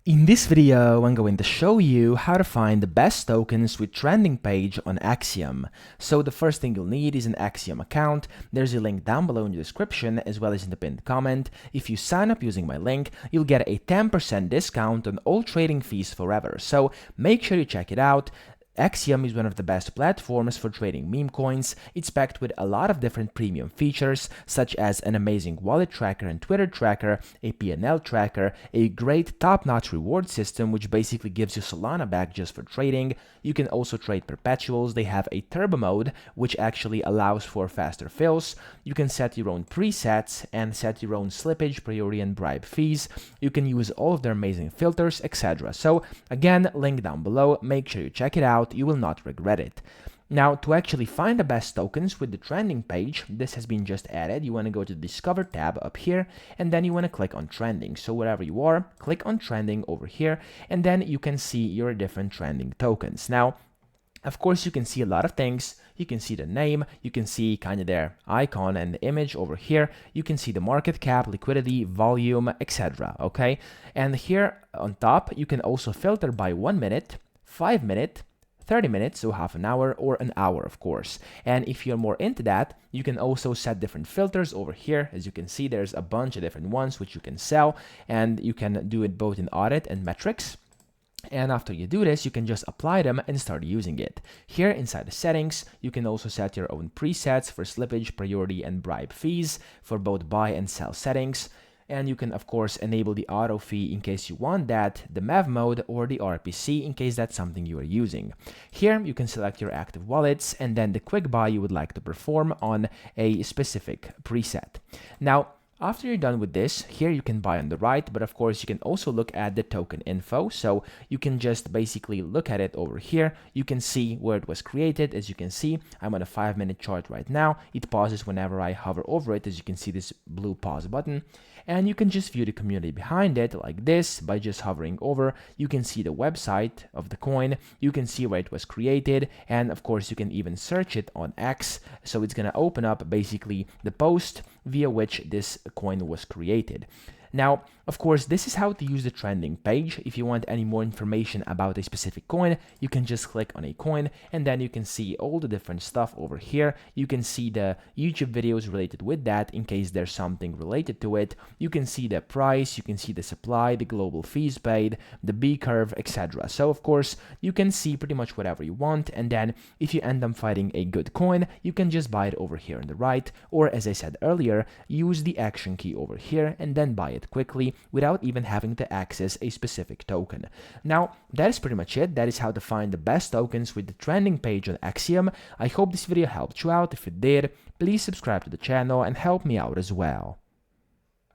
In this video, I'm going to show you how to find the best tokens with trending page on Axiom. So the first thing you'll need is an Axiom account. There's a link down below in the description as well as in the pinned comment. If you sign up using my link, you'll get a 10% discount on all trading fees forever. So make sure you check it out. Axiom is one of the best platforms for trading meme coins. It's packed with a lot of different premium features, such as an amazing wallet tracker and Twitter tracker, a P&L tracker, a great top-notch reward system which basically gives you Solana back just for trading. You can also trade perpetuals. They have a turbo mode which actually allows for faster fills. You can set your own presets and set your own slippage, priority, and bribe fees. You can use all of their amazing filters, etc. So again, link down below. Make sure you check it out. You will not regret it. Now, to actually find the best tokens with the trending page, this has been just added. You want to go to the Discover tab up here, and then you want to click on Trending. So wherever you are, click on Trending over here, and then you can see your different trending tokens. Now, of course, you can see a lot of things. You can see the name, you can see kind of their icon and the image over here. You can see the market cap, liquidity, volume, etc. Okay, and here on top, you can also filter by 1 minute, 5 minute, 30 minutes, so half an hour, or an hour, of course. And if you're more into that, you can also set different filters over here. As you can see, there's a bunch of different ones which you can sell, and you can do it both in audit and metrics. And after you do this, you can just apply them and start using it. Here inside the settings, you can also set your own presets for slippage, priority, and bribe fees for both buy and sell settings. And you can, of course, enable the auto fee in case you want that, the MEV mode, or the RPC in case that's something you are using. Here, you can select your active wallets and then the quick buy you would like to perform on a specific preset. Now, after you're done with this, here you can buy on the right, but of course you can also look at the token info. So you can just basically look at it over here. You can see where it was created. As you can see, I'm on a 5-minute chart right now. It pauses whenever I hover over it. As you can see, this blue pause button. And you can just view the community behind it like this by just hovering over. You can see the website of the coin. You can see where it was created. And of course, you can even search it on X. So it's going to open up basically the post via which this coin was created. Now, of course, this is how to use the trending page. If you want any more information about a specific coin, you can just click on a coin and then you can see all the different stuff over here. You can see the YouTube videos related with that in case there's something related to it. You can see the price, you can see the supply, the global fees paid, the B curve, etc. So, of course, you can see pretty much whatever you want. And then if you end up finding a good coin, you can just buy it over here on the right. Or as I said earlier, use the action key over here and then buy it quickly without even having to access a specific token. Now, that is pretty much it. That is how to find the best tokens with the trending page on Axiom. I hope this video helped you out. If it did, please subscribe to the channel and help me out as well.